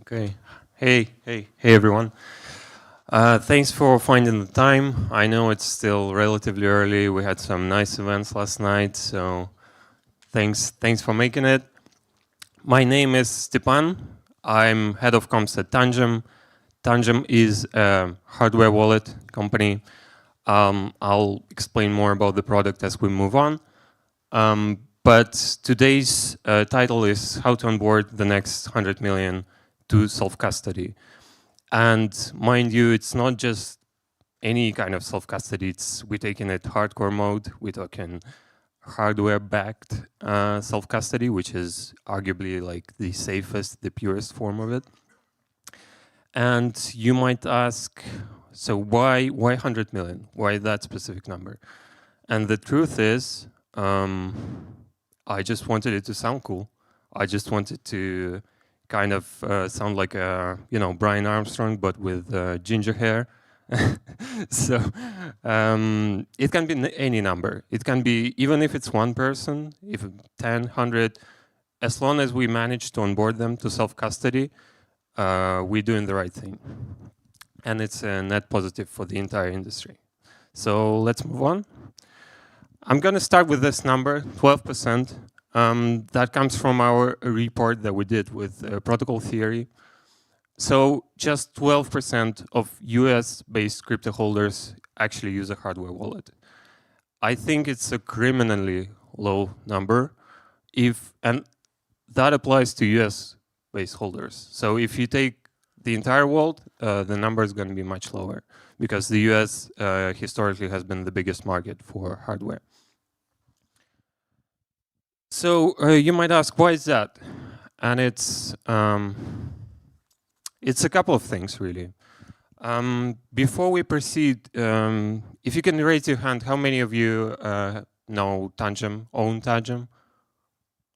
Okay. Hey everyone. Thanks for finding the time. I know it's still relatively early. We had some nice events last night, so thanks for making it. My name is Stepan. I'm head of comms at Tangem. Tangem is a hardware wallet company. I'll explain more about the product as we move on. But today's title is how to onboard the next 100 million to self-custody. And mind you, it's not just any kind of self-custody. We're taking it hardcore mode. We're talking hardware-backed self-custody, which is arguably like the safest, the purest form of it. And you might ask, so why 100 million? Why that specific number? And the truth is, I just wanted it to sound cool. I just wanted to kind of sound like a, Brian Armstrong, but with ginger hair. So it can be any number. It can be, even if it's one person, if 10, 100, as long as we manage to onboard them to self-custody, we're doing the right thing. And it's a net positive for the entire industry. So let's move on. I'm going to start with this number, 12%. That comes from our report that we did with protocol theory. So just 12% of US-based crypto holders actually use a hardware wallet. I think it's a criminally low number, and that applies to US-based holders. So if you take the entire world, the number is going to be much lower because the US historically has been the biggest market for hardware. So you might ask, why is that? And it's a couple of things, really. Before we proceed, if you can raise your hand, how many of you know Tangem, own Tangem?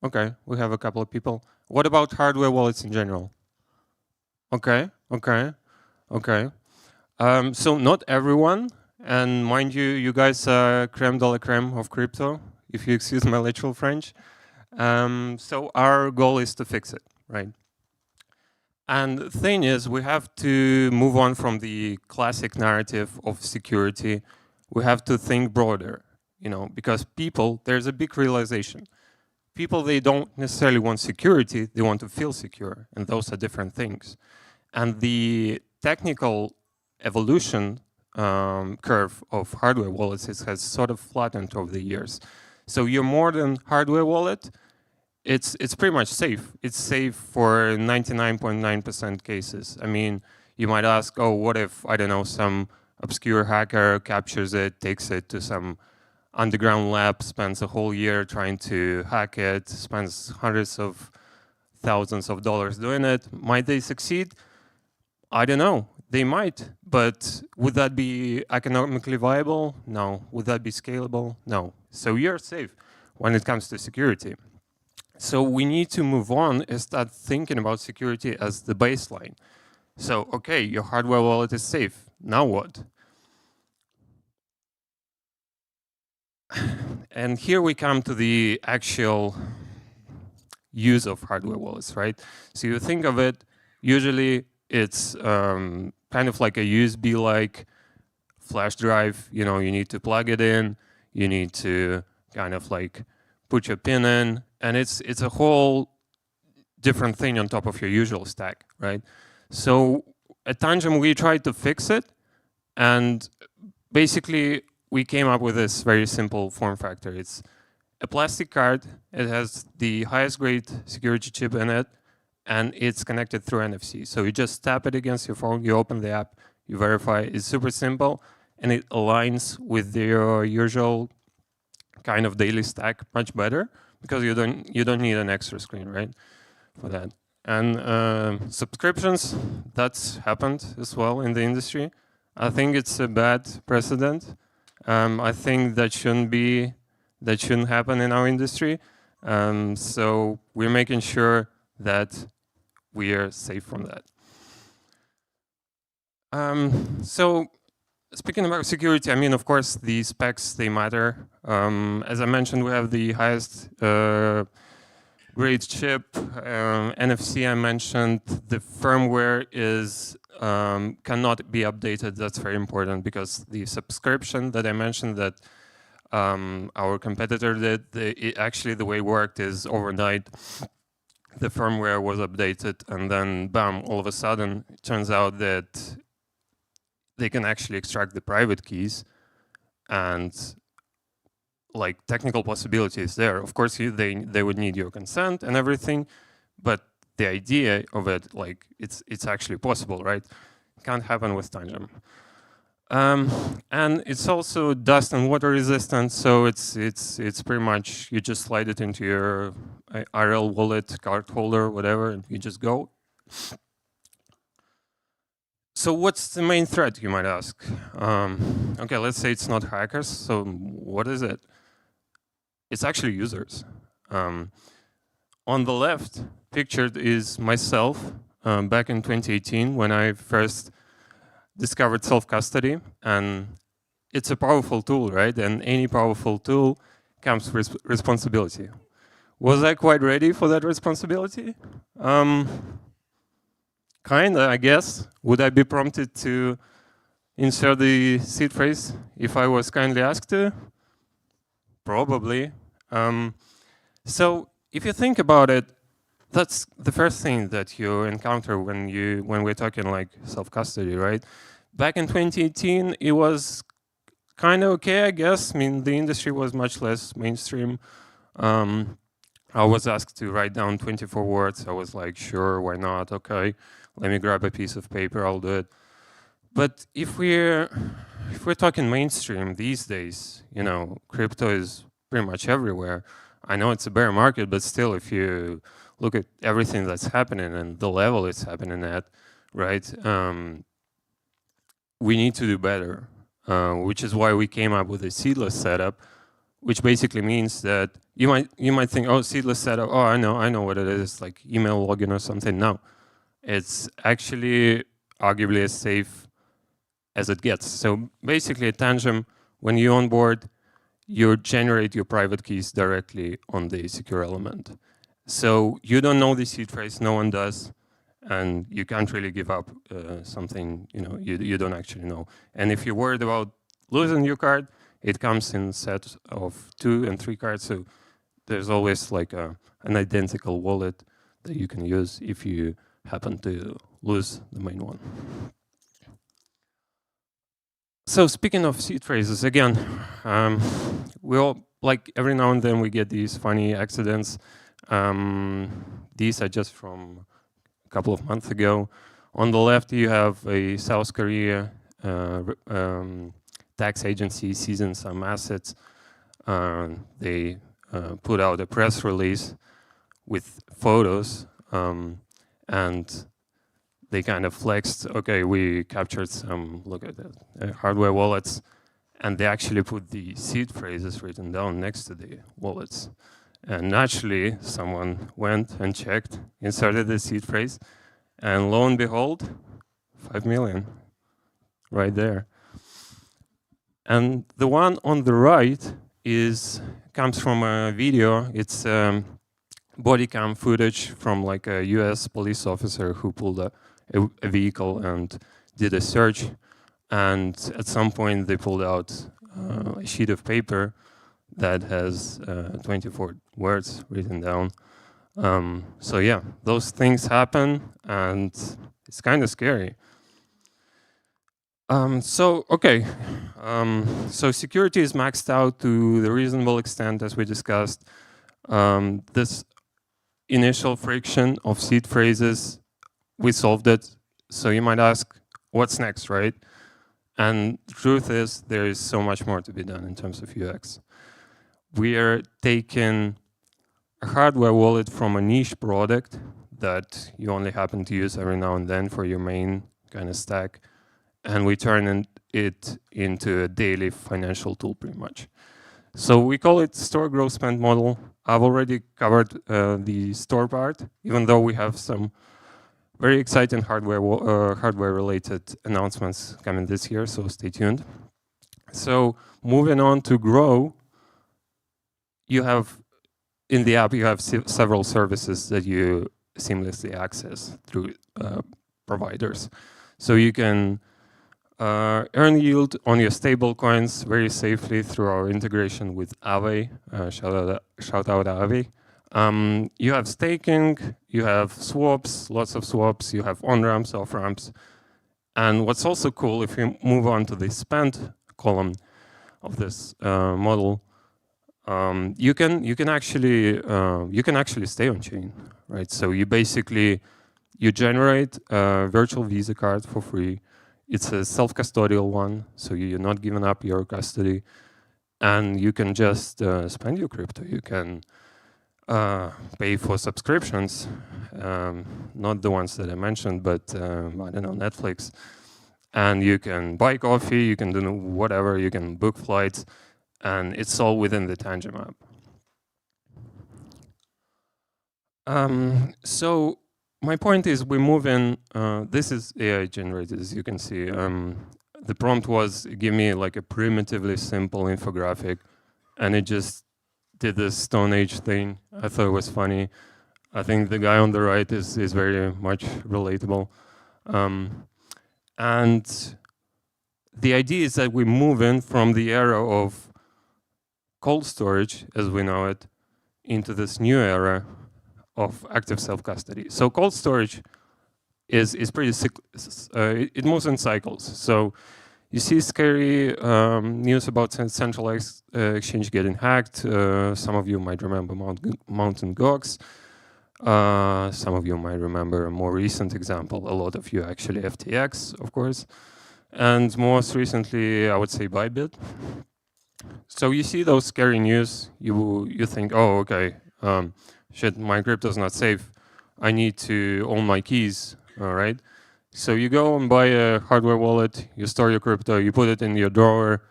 Okay, we have a couple of people. What about hardware wallets in general? Okay. So not everyone, and mind you, you guys are creme de la creme of crypto, if you excuse my literal French. So our goal is to fix it, right? And the thing is, we have to move on from the classic narrative of security. We have to think broader, because people, there's a big realization. People, they don't necessarily want security, they want to feel secure, and those are different things. And the technical evolution curve of hardware wallets has sort of flattened over the years. So your modern hardware wallet, it's pretty much safe. It's safe for 99.9% cases. I mean, you might ask, oh, what if, I don't know, some obscure hacker captures it, takes it to some underground lab, spends a whole year trying to hack it, spends hundreds of thousands of dollars doing it. Might they succeed? I don't know. They might, but would that be economically viable? No. Would that be scalable? No. So you're safe when it comes to security. So we need to move on and start thinking about security as the baseline. So, okay, your hardware wallet is safe. Now what? And here we come to the actual use of hardware wallets, right? So you think of it, usually it's kind of like a USB-like flash drive. You need to plug it in. You need to kind of like put your pin in. And it's a whole different thing on top of your usual stack, right? So at Tangem, we tried to fix it. And basically, we came up with this very simple form factor. It's a plastic card. It has the highest grade security chip in it. And it's connected through NFC. So you just tap it against your phone, you open the app, you verify. It's super simple, and it aligns with your usual kind of daily stack much better because you don't need an extra screen, right, for that. And subscriptions, that's happened as well in the industry. I think it's a bad precedent. I think that shouldn't happen in our industry. So we're making sure that we are safe from that. So speaking about security, I mean, of course, the specs, they matter. As I mentioned, we have the highest great chip. NFC I mentioned. The firmware is cannot be updated. That's very important because the subscription that I mentioned that our competitor did, actually the way it worked is overnight the firmware was updated and then bam, all of a sudden it turns out that they can actually extract the private keys and like technical possibilities there. Of course, they would need your consent and everything, but the idea of it, like it's actually possible, right? Can't happen with Tangem. And it's also dust and water resistant, so it's pretty much you just slide it into your RL wallet, card holder, whatever, and you just go. So what's the main threat, you might ask? Okay, let's say it's not hackers. So what is it? It's actually users. On the left pictured is myself back in 2018 when I first discovered self-custody, and it's a powerful tool, right? And any powerful tool comes with responsibility. Was I quite ready for that responsibility? Kinda, I guess. Would I be prompted to insert the seed phrase if I was kindly asked to? Probably. So if you think about it, that's the first thing that you encounter when we're talking like self-custody, right? Back in 2018, it was kind of okay, I guess. I mean, the industry was much less mainstream. I was asked to write down 24 words. I was like, sure, why not? Okay, let me grab a piece of paper, I'll do it. But if we're talking mainstream these days, you know, crypto is pretty much everywhere. I know it's a bear market, but still, if you look at everything that's happening and the level it's happening at, right? We need to do better, which is why we came up with a seedless setup, which basically means that you might think, oh, seedless setup, oh, I know what it is, like email login or something. No, it's actually arguably as safe as it gets. So basically at Tangem, when you onboard, you generate your private keys directly on the secure element. So you don't know the seed phrase, no one does, and you can't really give up something you don't actually know. And if you're worried about losing your card, it comes in sets of 2 and 3 cards, so there's always like an identical wallet that you can use if you happen to lose the main one. So speaking of seed phrases, again, we all, like every now and then we get these funny accidents. These are just from a couple of months ago. On the left, you have a South Korea tax agency seizing some assets. They put out a press release with photos, and they kind of flexed, okay, we captured some, look at that, hardware wallets, and they actually put the seed phrases written down next to the wallets. And naturally, someone went and checked, inserted the seed phrase, and lo and behold, 5 million, right there. And the one on the right comes from a video. It's body cam footage from like a US police officer who pulled a vehicle and did a search. And at some point, they pulled out a sheet of paper that has 24 words written down. So yeah, those things happen, and it's kind of scary. So security is maxed out to the reasonable extent, as we discussed. This initial friction of seed phrases, we solved it. So you might ask, what's next, right? And the truth is, there is so much more to be done in terms of UX. We are taking a hardware wallet from a niche product that you only happen to use every now and then for your main kind of stack, and we turn it into a daily financial tool pretty much. So we call it store, grow, spend model. I've already covered the store part, even though we have some very exciting hardware-related announcements coming this year, so stay tuned. So moving on to grow, you have in the app, you have several services that you seamlessly access through providers. So you can earn yield on your stable coins very safely through our integration with Aave. Shout out Aave. You have staking, you have swaps, lots of swaps, you have on-ramps, off-ramps. And what's also cool, if you move on to the spend column of this model, you can actually stay on chain, right? So you generate a virtual Visa card for free. It's a self-custodial one, so you're not giving up your custody, and you can just spend your crypto. You can pay for subscriptions, not the ones that I mentioned, but I don't know, Netflix. And you can buy coffee, you can do whatever, you can book flights, and it's all within the Tangem app. So my point is we move in, this is AI generated, as you can see. The prompt was, give me like a primitively simple infographic, and it just did this Stone Age thing. I thought it was funny. I think the guy on the right is very much relatable. And the idea is that we move in from the era of cold storage, as we know it, into this new era of active self-custody. So cold storage is pretty, it moves in cycles. So you see scary news about centralized exchange getting hacked. Some of you might remember Mountain Gox. Some of you might remember a more recent example. A lot of you actually FTX, of course. And most recently, I would say Bybit. So you see those scary news, you think, oh, okay, shit, my crypto's not safe. I need to own my keys, all right? So you go and buy a hardware wallet, you store your crypto, you put it in your drawer,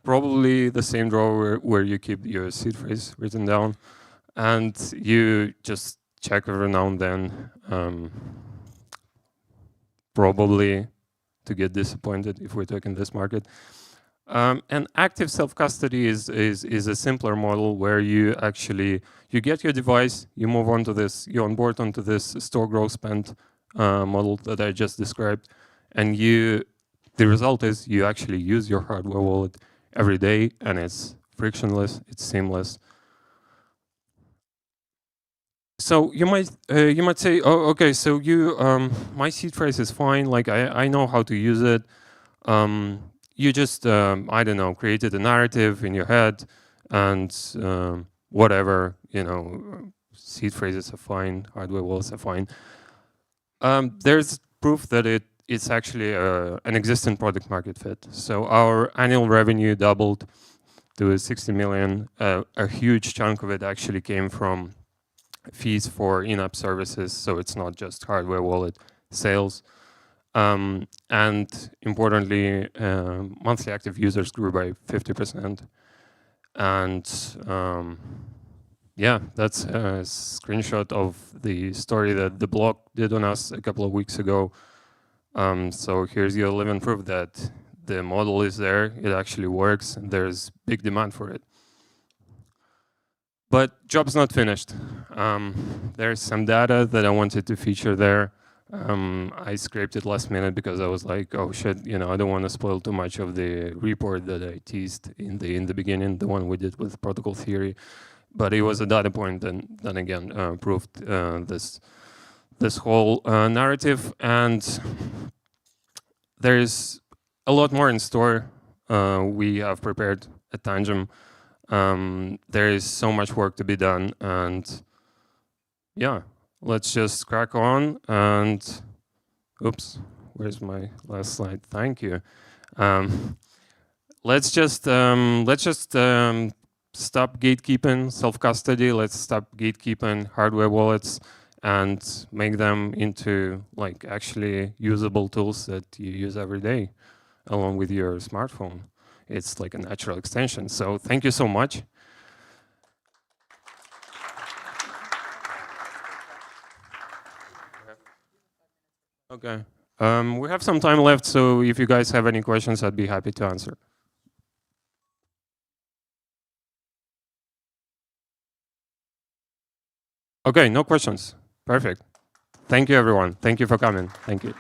probably the same drawer where you keep your seed phrase written down, and you just check every now and then, probably to get disappointed if we're talking this market. And active self-custody is a simpler model where you get your device, you move on to this, you onboard onto this store, grow, spend model that I just described, and the result is you actually use your hardware wallet every day, and it's frictionless, it's seamless. So you might say, oh, okay, so my seed phrase is fine, like I know how to use it. You just, I don't know, created a narrative in your head, and whatever, seed phrases are fine, hardware wallets are fine. There's proof that it's actually an existing product market fit. So our annual revenue doubled to 60 million. A huge chunk of it actually came from fees for in-app services, so it's not just hardware wallet sales. And importantly, monthly active users grew by 50%. And yeah, that's a screenshot of the story that the blog did on us a couple of weeks ago. So here's your living proof that the model is there, it actually works, and there's big demand for it. But job's not finished. There's some data that I wanted to feature there. I scraped it last minute because I was like, oh shit, I don't want to spoil too much of the report that I teased in the beginning, the one we did with protocol theory. But it was a data point that again proved this whole narrative. And there's a lot more in store. We have prepared a Tangem. There is so much work to be done, and yeah, let's just crack on. And oops, where's my last slide? Thank you. Let's just stop gatekeeping self-custody. Let's stop gatekeeping hardware wallets and make them into like actually usable tools that you use every day along with your smartphone. It's like a natural extension. So thank you so much. Okay. We have some time left, so if you guys have any questions, I'd be happy to answer. Okay, no questions. Perfect. Thank you, everyone. Thank you for coming. Thank you.